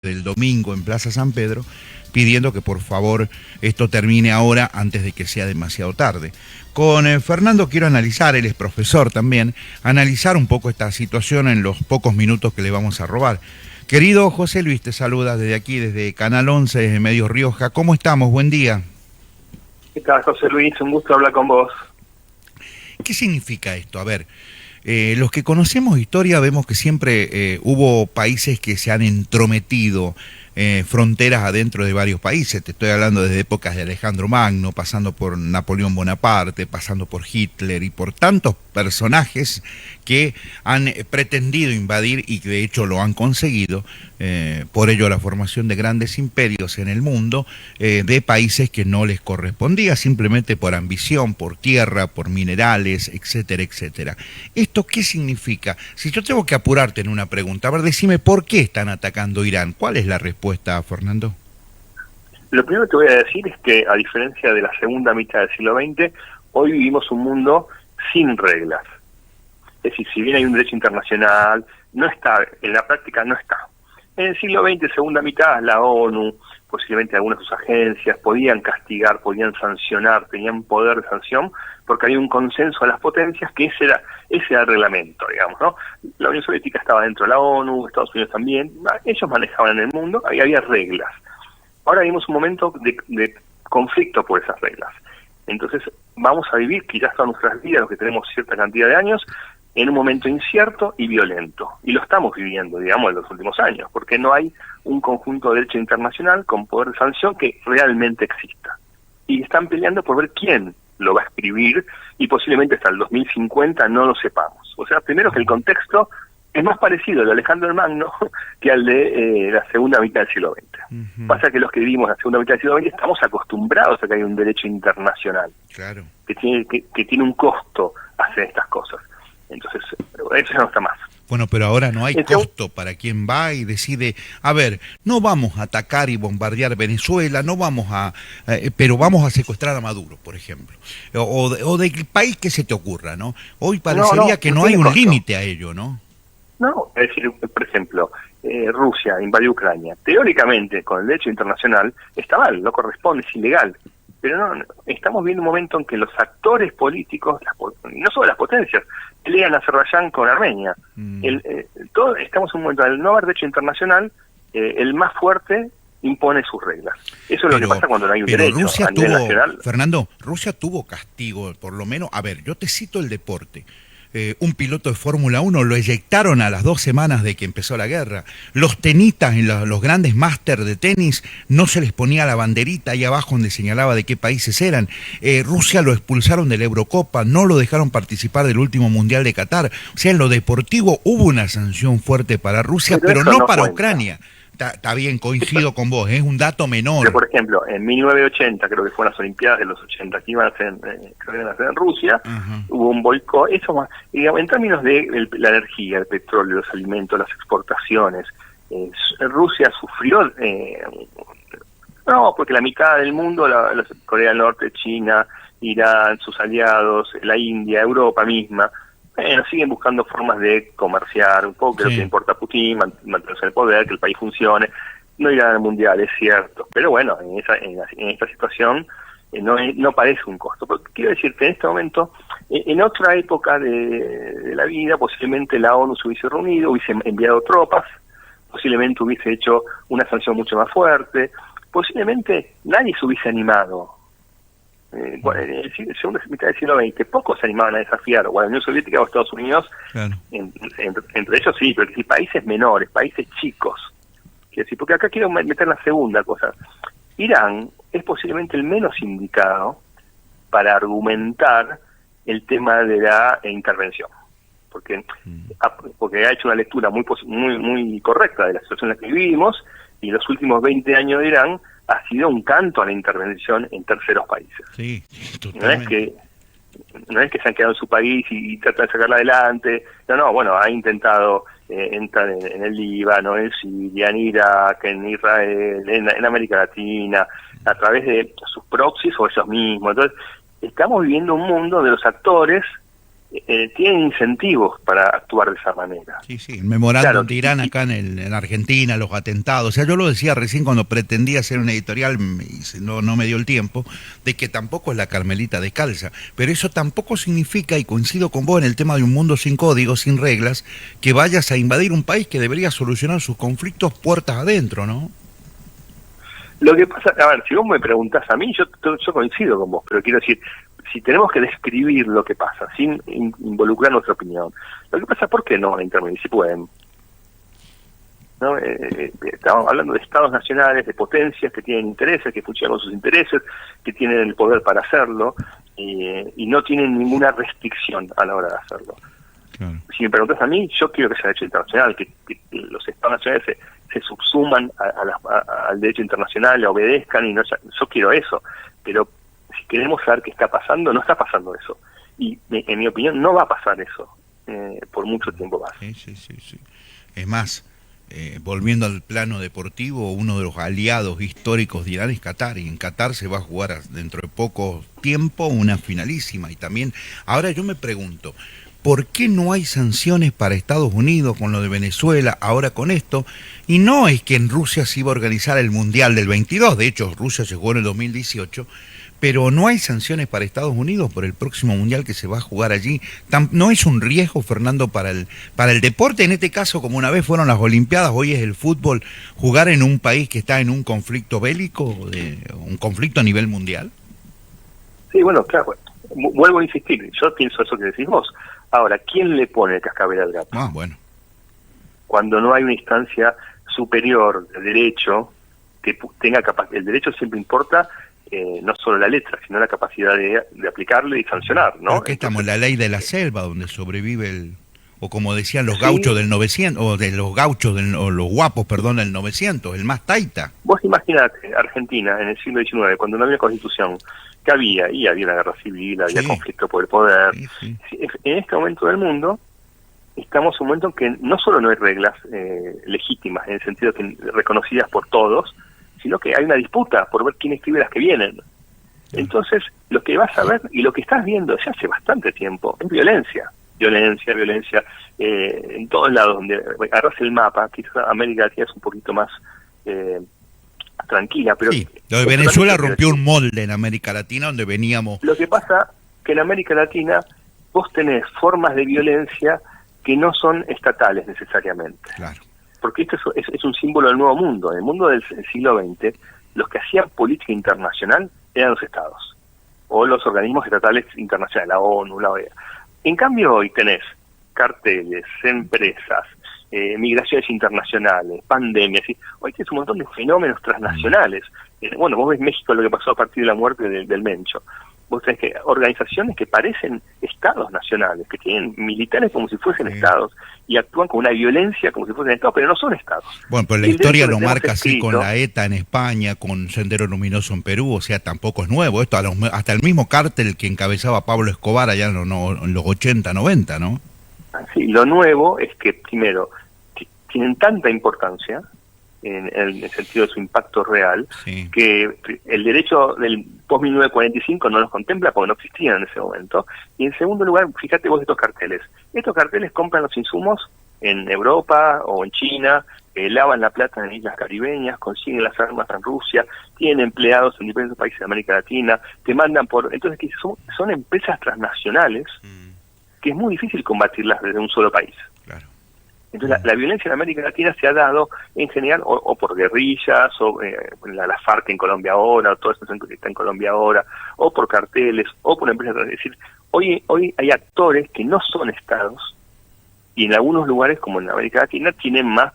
del domingo en Plaza San Pedro, pidiendo que por favor esto termine ahora antes de que sea demasiado tarde. Con Fernando quiero analizar, él es profesor también, analizar un poco esta situación en los pocos minutos que le vamos a robar. Querido José Luis, te saluda desde aquí, desde Canal 11, desde Medio Rioja. ¿Cómo estamos? Buen día. ¿Qué tal, José Luis? Un gusto hablar con vos. ¿Qué significa esto? A ver, los que conocemos historia vemos que siempre hubo países que se han entrometido, fronteras adentro de varios países. Te estoy hablando desde épocas de Alejandro Magno, pasando por Napoleón Bonaparte, pasando por Hitler y por tantos personajes que han pretendido invadir y que de hecho lo han conseguido, por ello la formación de grandes imperios en el mundo, de países que no les correspondía, simplemente por ambición, por tierra, por minerales, etcétera, etcétera. ¿Esto qué significa? Si yo tengo que apurarte en una pregunta, a ver, decime por qué están atacando Irán. ¿Cuál es la respuesta, Fernando? Lo primero que te voy a decir es que, a diferencia de la segunda mitad del siglo XX, hoy vivimos un mundo sin reglas. Es decir, si bien hay un derecho internacional, no está, en la práctica no está. En el siglo XX, segunda mitad, la ONU, posiblemente algunas de sus agencias, podían castigar, podían sancionar, tenían poder de sanción, porque había un consenso de las potencias que ese era el reglamento, digamos, ¿no? La Unión Soviética estaba dentro de la ONU, Estados Unidos también, ellos manejaban en el mundo, había reglas. Ahora vivimos un momento de conflicto por esas reglas. Entonces vamos a vivir quizás todas nuestras vidas, los que tenemos cierta cantidad de años, en un momento incierto y violento. Y lo estamos viviendo, digamos, en los últimos años, porque no hay un conjunto de derecho internacional con poder de sanción que realmente exista. Y están peleando por ver quién lo va a escribir y posiblemente hasta el 2050 no lo sepamos. O sea, primero que el contexto es más parecido al de Alejandro el Magno que al de la segunda mitad del siglo XX. Pasa que los que vivimos la segunda mitad del siglo XX estamos acostumbrados a que hay un derecho internacional, Claro, que tiene un costo hacer estas cosas. Entonces, eso ya no está más. Bueno, pero ahora no hay costo para quien va y decide, a ver, no vamos a atacar y bombardear Venezuela, no vamos a, pero vamos a secuestrar a Maduro, por ejemplo, o del país que se te ocurra, ¿no? Hoy parecería que no hay un límite a ello, ¿no? No, es decir, por ejemplo, Rusia invadió Ucrania. Teóricamente, con el derecho internacional, está mal, no corresponde, es ilegal. Pero no, estamos viendo un momento en que los actores políticos, no solo las potencias, pelean a Azerbaiyán con Armenia. Estamos en un momento, al no haber derecho internacional, el más fuerte impone sus reglas. Eso es lo que pasa cuando no hay un derecho Rusia a nivel nacional. Fernando, Rusia tuvo castigo, por lo menos, a ver, yo te cito el deporte. Un piloto de Fórmula 1 lo eyectaron a las 2 semanas de que empezó la guerra. Los tenistas en los grandes máster de tenis no se les ponía la banderita ahí abajo donde señalaba de qué países eran. Rusia lo expulsaron de la Eurocopa, no lo dejaron participar del último Mundial de Qatar. O sea, en lo deportivo hubo una sanción fuerte para Rusia, pero no para Ucrania. Está bien, coincido con vos, es un dato menor. Pero, por ejemplo, en 1980, creo que fueron las Olimpiadas de los 80 que iban a hacer, creo que iban a hacer en Rusia, hubo un boicot, eso más, digamos, en términos de la energía, el petróleo, los alimentos, las exportaciones, Rusia sufrió, no, porque la mitad del mundo, Corea del Norte, China, Irán, sus aliados, la India, Europa misma, siguen buscando formas de comerciar un poco, que es lo que importa a Putin, mantenerse en el poder, que el país funcione, no ir al mundial, es cierto, pero bueno, en esta situación no parece un costo. Porque quiero decirte, en este momento, en otra época de la vida, posiblemente la ONU se hubiese reunido, hubiese enviado tropas, posiblemente hubiese hecho una sanción mucho más fuerte, posiblemente nadie se hubiese animado. En la segunda mitad del siglo XX, pocos se animaban a desafiar o a la Unión Soviética o a Estados Unidos, claro. Entre ellos sí, pero sí, países menores, países chicos. Quiero decir, porque acá quiero meter la segunda cosa. Irán es posiblemente el menos indicado para argumentar el tema de la intervención, porque ha hecho una lectura muy correcta de la situación en la que vivimos, y los últimos 20 años de Irán ha sido un canto a la intervención en terceros países. Sí, totalmente. No es que se han quedado en su país y tratan de sacarla adelante. No, bueno, ha intentado entrar en el Líbano, en Siria, en Irak, en Israel, en América Latina, a través de sus proxies o ellos mismos. Entonces, estamos viviendo un mundo de los actores tienen incentivos para actuar de esa manera. Sí, sí, el memorándum de Irán acá en Argentina, los atentados. O sea, yo lo decía recién cuando pretendía hacer una editorial y no me dio el tiempo, de que tampoco es la Carmelita descalza. Pero eso tampoco significa, y coincido con vos en el tema de un mundo sin códigos, sin reglas, que vayas a invadir un país que debería solucionar sus conflictos puertas adentro, ¿no? Lo que pasa, a ver, si vos me preguntás a mí, yo coincido con vos, pero quiero decir, si tenemos que describir lo que pasa, sin involucrar nuestra opinión, lo que pasa, ¿por qué no intervenir? Si pueden. ¿No? Estamos hablando de estados nacionales, de potencias que tienen intereses, que funcionan con sus intereses, que tienen el poder para hacerlo, y no tienen ninguna restricción a la hora de hacerlo. Claro. Si me preguntas a mí, yo quiero que sea derecho internacional, que los estados nacionales se subsuman al derecho internacional, le obedezcan, y no, yo quiero eso, pero si queremos saber qué está pasando, no está pasando eso, y en mi opinión no va a pasar eso por mucho tiempo más. Sí. Es más, volviendo al plano deportivo, uno de los aliados históricos de Irán es Qatar, y en Qatar se va a jugar dentro de poco tiempo una finalísima. Y también, ahora yo me pregunto, ¿por qué no hay sanciones para Estados Unidos con lo de Venezuela, ahora con esto? Y no es que en Rusia se iba a organizar el Mundial del 22, de hecho Rusia se jugó en el 2018, pero no hay sanciones para Estados Unidos por el próximo Mundial que se va a jugar allí. ¿No es un riesgo, Fernando, para el deporte? En este caso, como una vez fueron las Olimpiadas, hoy es el fútbol, jugar en un país que está en un conflicto bélico, un conflicto a nivel mundial. Sí, bueno, claro, vuelvo a insistir, yo pienso eso que decís vos. Ahora, ¿quién le pone el cascabel al gato? Bueno. Cuando no hay una instancia superior de derecho que tenga capacidad. El derecho siempre importa no solo la letra, sino la capacidad de aplicarle y sancionar, ¿no? Porque estamos en la ley de la selva, donde sobrevive o como decían los gauchos del 900, o de los gauchos, o los guapos, perdón, del 900, el más taita. Vos imaginate, Argentina, en el siglo XIX, cuando no había constitución, que había una guerra civil, había conflicto por el poder. Sí. En este momento del mundo, estamos en un momento en que no solo no hay reglas legítimas, en el sentido que reconocidas por todos, sino que hay una disputa por ver quién escribe las que vienen. Entonces, lo que vas a ver y lo que estás viendo ya hace bastante tiempo es violencia, en todos lados. Donde agarras el mapa, quizás América Latina es un poquito más tranquila, pero sí, lo de Venezuela rompió un molde en América Latina donde veníamos. Lo que pasa que en América Latina vos tenés formas de violencia que no son estatales necesariamente. Claro. Porque esto es un símbolo del nuevo mundo. En el mundo del siglo XX, los que hacían política internacional eran los estados, o los organismos estatales internacionales, la ONU, la OEA. En cambio hoy tenés carteles, empresas, migraciones internacionales, pandemias, hoy tienes un montón de fenómenos transnacionales. Bueno, vos ves México, lo que pasó a partir de la muerte del Mencho. Vos tenés que organizaciones que parecen estados nacionales, que tienen militares como si fuesen estados, y actúan con una violencia como si fuesen estados, pero no son estados. Bueno, pero la historia lo marca así con la ETA en España, con Sendero Luminoso en Perú, o sea, tampoco es nuevo. Esto hasta el mismo cártel que encabezaba Pablo Escobar allá en los 80, 90, ¿no? Sí, lo nuevo es que, primero, tienen tanta importancia en el sentido de su impacto real, que el derecho del post-1945 no los contempla porque no existían en ese momento. Y en segundo lugar, fíjate vos estos carteles. Estos carteles compran los insumos en Europa o en China, lavan la plata en islas caribeñas, consiguen las armas en Rusia, tienen empleados en diferentes países de América Latina, te mandan por... Entonces, son empresas transnacionales que es muy difícil combatirlas desde un solo país. Claro. Entonces la violencia en América Latina se ha dado en general o por guerrillas, o la FARC en Colombia ahora, o todo eso que está en Colombia ahora, o por carteles, o por empresas. Es decir, hoy hay actores que no son estados, y en algunos lugares, como en América Latina, tienen más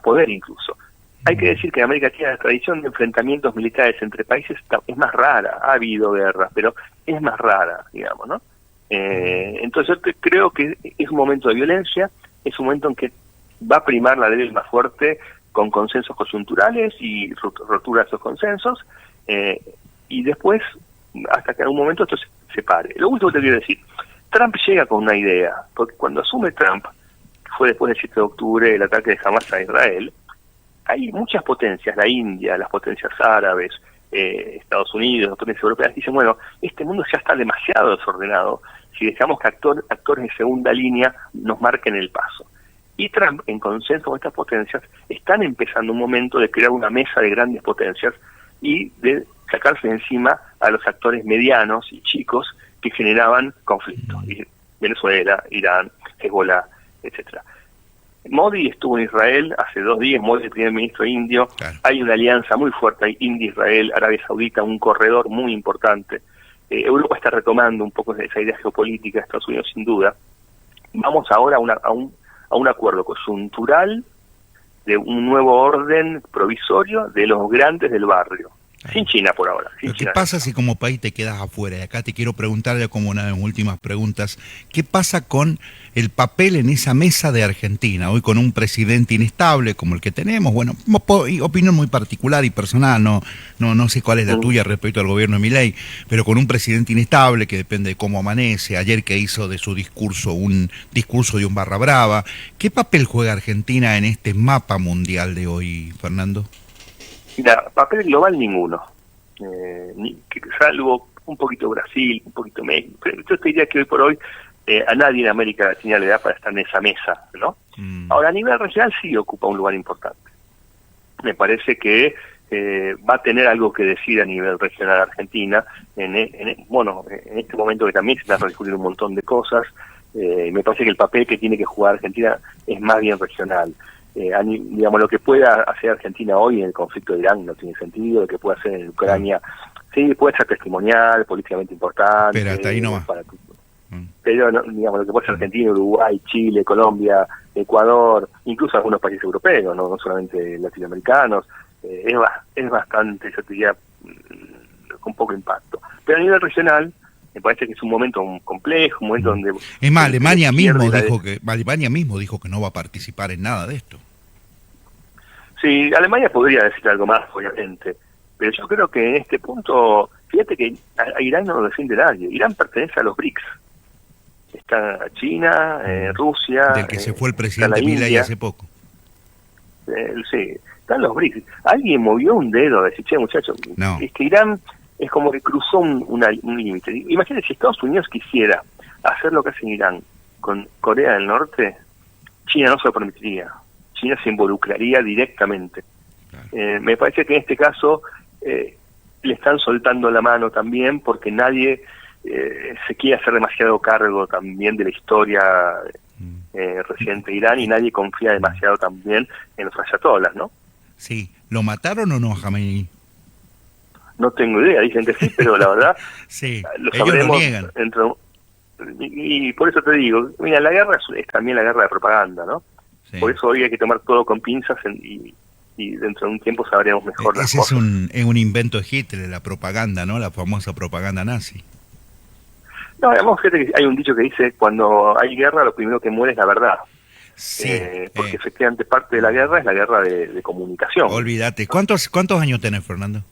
poder incluso. Hay que decir que en América Latina la tradición de enfrentamientos militares entre países es más rara. Ha habido guerras, pero es más rara, digamos, ¿no? Entonces yo creo que es un momento de violencia, es un momento en que va a primar la débil más fuerte, con consensos coyunturales y rotura de esos consensos, y después, hasta que en algún momento esto se pare. Lo último que te quiero decir, Trump llega con una idea, porque cuando asume Trump, que fue después del 7 de octubre, el ataque de Hamas a Israel, hay muchas potencias, la India, las potencias árabes, Estados Unidos, las potencias europeas, dicen, bueno, este mundo ya está demasiado desordenado, si dejamos que actores de segunda línea nos marquen el paso. Y Trump, en consenso con estas potencias, están empezando un momento de crear una mesa de grandes potencias y de sacarse de encima a los actores medianos y chicos que generaban conflictos. Venezuela, Irán, Hezbollah, etcétera. Modi estuvo en Israel hace 2 días, Modi es el primer ministro indio. Claro. Hay una alianza muy fuerte, hay India, Israel, Arabia Saudita, un corredor muy importante. Europa está retomando un poco esa idea geopolítica, Estados Unidos sin duda. Vamos ahora a un acuerdo coyuntural de un nuevo orden provisorio de los grandes del barrio. Sin China por ahora. ¿Qué pasa si como país te quedas afuera? Y acá te quiero preguntarle como una de mis últimas preguntas, ¿qué pasa con el papel en esa mesa de Argentina? Hoy con un presidente inestable como el que tenemos, bueno, opinión muy particular y personal, no sé cuál es la tuya respecto al gobierno de Milei, pero con un presidente inestable que depende de cómo amanece, ayer que hizo de su discurso un discurso de un barra brava, ¿qué papel juega Argentina en este mapa mundial de hoy, Fernando? Mira, papel global ninguno, salvo un poquito Brasil, un poquito México. Yo te diría que hoy por hoy a nadie en América Latina le da para estar en esa mesa, ¿no? Ahora, a nivel regional sí ocupa un lugar importante. Me parece que va a tener algo que decir a nivel regional Argentina, en este momento que también se van a discutir un montón de cosas. Me parece que el papel que tiene que jugar Argentina es más bien regional. Digamos, lo que pueda hacer Argentina hoy en el conflicto de Irán no tiene sentido, lo que pueda hacer en Ucrania, sí, puede ser testimonial, políticamente importante. Pero hasta ahí no va. Pero, digamos, lo que puede ser Argentina, Uruguay, Chile, Colombia, Ecuador, incluso algunos países europeos, no solamente latinoamericanos, es bastante, yo te diría, con poco impacto. Pero a nivel regional, me parece que es un momento complejo, un momento donde... Es más, Alemania mismo dijo que no va a participar en nada de esto. Sí, Alemania podría decir algo más, obviamente, pero yo creo que en este punto, fíjate que a Irán no lo defiende nadie. Irán pertenece a los BRICS. Está China, Rusia... Del que se fue el presidente Milei hace poco. Sí, están los BRICS. ¿Alguien movió un dedo de decir, che, muchachos? No. Es que Irán es como que cruzó un límite. Imagínate si Estados Unidos quisiera hacer lo que hace en Irán con Corea del Norte, China no se lo permitiría. China se involucraría directamente. Claro. Me parece que en este caso le están soltando la mano también porque nadie se quiere hacer demasiado cargo también de la historia reciente de Irán y nadie confía demasiado también en los ayatolás, ¿no? Sí. ¿Lo mataron o no, Jamenei? No tengo idea, dicen que sí, pero la verdad sí, lo sabremos niegan. Y por eso te digo, mira, la guerra es también la guerra de propaganda, ¿no? Sí. Por eso hoy hay que tomar todo con pinzas y dentro de un tiempo sabremos mejor las cosas. Ese es un invento de Hitler, la propaganda, ¿no? La famosa propaganda nazi. No, además, fíjate que hay un dicho que dice, cuando hay guerra lo primero que muere es la verdad. Sí, porque efectivamente parte de la guerra es la guerra de comunicación. Olvídate. ¿Cuántos años tenés, Fernando?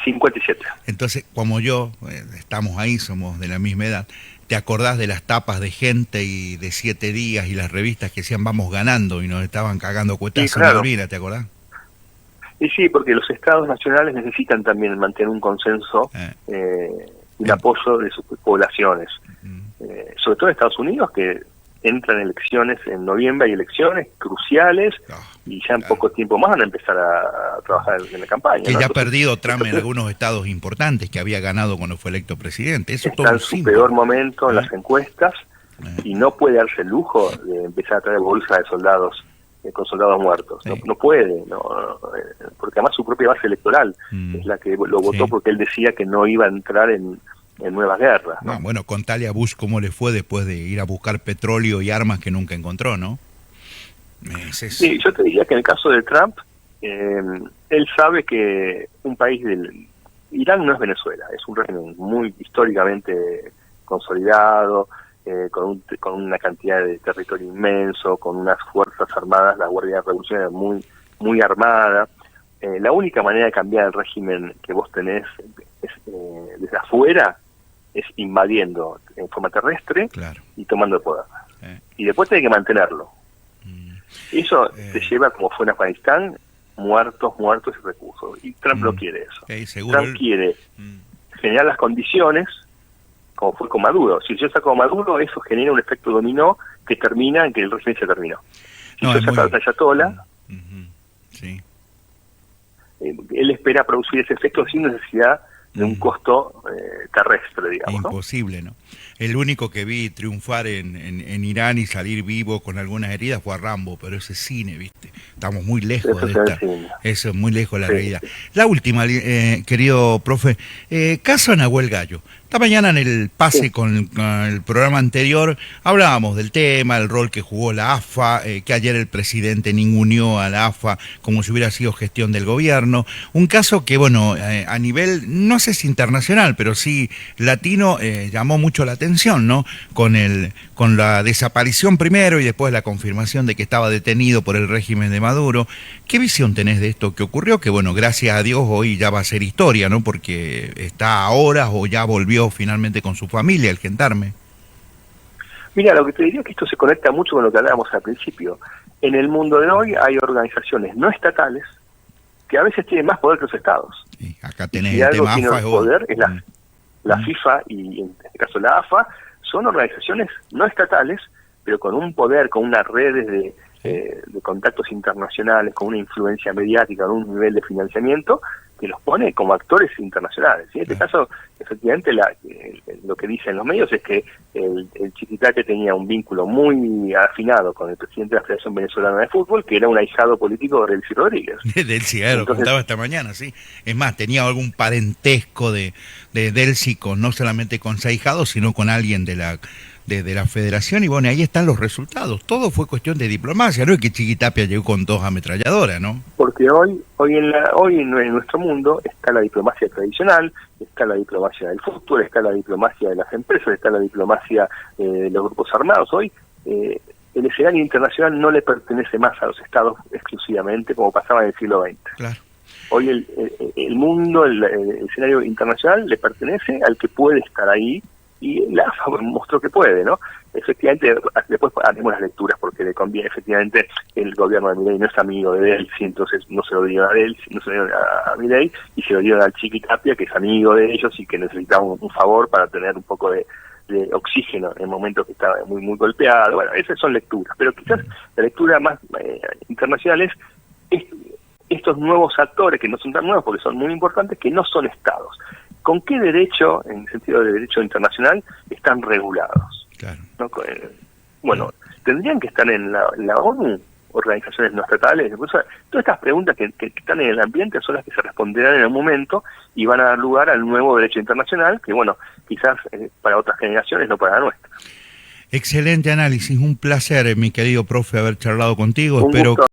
57. Entonces, como yo, estamos ahí, somos de la misma edad, ¿te acordás de las tapas de Gente y de 7 días y las revistas que decían vamos ganando y nos estaban cagando cuetazos? Sí, claro. ¿Te acordás? Y sí, porque los estados nacionales necesitan también mantener un consenso y un apoyo de sus poblaciones. Sobre todo en Estados Unidos, que entran elecciones en noviembre, hay elecciones cruciales y ya en poco tiempo más van a empezar a trabajar en la campaña. Que ya ha perdido Trump en algunos estados importantes que había ganado cuando fue electo presidente. Eso está en su peor momento en las encuestas y no puede darse el lujo de empezar a traer bolsas de soldados con soldados muertos. No puede, porque además su propia base electoral es la que lo votó porque él decía que no iba a entrar en nuevas guerras. ¿no? Bueno, contale a Bush cómo le fue después de ir a buscar petróleo y armas que nunca encontró, ¿no? Sí, yo te diría que en el caso de Trump, él sabe que un país del... Irán no es Venezuela, es un régimen muy históricamente consolidado, con una cantidad de territorio inmenso, con unas fuerzas armadas, la Guardia Revolucionaria muy armada. La única manera de cambiar el régimen que vos tenés desde afuera es invadiendo en forma terrestre y tomando el poder. Y después tenés que mantenerlo. Eso te lleva, como fue en Afganistán, muertos y recursos. Y Trump no quiere eso. Trump quiere generar las condiciones como fue con Maduro. Si yo saco a Maduro, eso genera un efecto dominó que termina en que el régimen se terminó. Si yo saco al Ayatollah, sí. Él espera producir ese efecto sin necesidad de un costo terrestre, digamos. Imposible, ¿no? El único que vi triunfar en Irán y salir vivo con algunas heridas fue a Rambo, pero ese es cine, ¿viste? Estamos muy lejos de esta. Eso es muy lejos de la realidad. La última, querido profe, caso Nahuel Gallo. Esta mañana en el pase con el programa anterior hablábamos del tema, el rol que jugó la AFA, que ayer el presidente ninguneó a la AFA como si hubiera sido gestión del gobierno. Un caso que, bueno, a nivel, no sé si internacional, pero sí latino, llamó mucho la atención, ¿no? Con la desaparición primero y después la confirmación de que estaba detenido por el régimen de Maduro. ¿Qué visión tenés de esto que ocurrió? Que, bueno, gracias a Dios hoy ya va a ser historia, ¿no? Porque está a horas o ya volvió finalmente con su familia, el gendarme. Mira, lo que te diría es que esto se conecta mucho con lo que hablábamos al principio. En el mundo de hoy hay organizaciones no estatales que a veces tienen más poder que los estados. Sí, acá tenés y el algo tema tiene AFA. poder es la FIFA y en este caso la AFA, son organizaciones no estatales, pero con un poder, con unas redes de contactos internacionales, con una influencia mediática, con un nivel de financiamiento que los pone como actores internacionales. ¿Sí? En este caso, efectivamente, lo que dicen los medios es que el Chiquitate tenía un vínculo muy afinado con el presidente de la Federación Venezolana de Fútbol, que era un ahijado político de Delcy Rodríguez. Delcy, lo contaba esta mañana, sí. Es más, tenía algún parentesco de Delcy no solamente con su ahijado, sino con alguien de la federación, y bueno, ahí están los resultados. Todo fue cuestión de diplomacia, no es que Chiquitapia llegó con 2 ametralladoras, ¿no? Porque hoy en nuestro mundo está la diplomacia tradicional, está la diplomacia del fútbol, está la diplomacia de las empresas, está la diplomacia de los grupos armados. Hoy el escenario internacional no le pertenece más a los estados exclusivamente, como pasaba en el siglo XX. Claro. Hoy el mundo, el escenario internacional le pertenece al que puede estar ahí, y la AFA mostró que puede, ¿no? Efectivamente, después haremos las lecturas, porque le conviene, efectivamente, el gobierno de Milei no es amigo de Delcy, entonces no se lo dieron a Delcy, no se lo dieron a Milei, y se lo dieron al Chiquitapia, que es amigo de ellos y que necesitaba un favor para tener un poco de oxígeno en momentos que estaba muy muy golpeado. Bueno, esas son lecturas, pero quizás la lectura más internacional es estos nuevos actores, que no son tan nuevos porque son muy importantes, que no son estados. ¿Con qué derecho, en el sentido de derecho internacional, están regulados? Claro. ¿No? Bueno, tendrían que estar en la ONU, organizaciones no estatales. Todas estas preguntas que están en el ambiente son las que se responderán en el momento y van a dar lugar al nuevo derecho internacional, que bueno, quizás para otras generaciones, no para la nuestra. Excelente análisis, un placer, mi querido profe, haber charlado contigo. Espero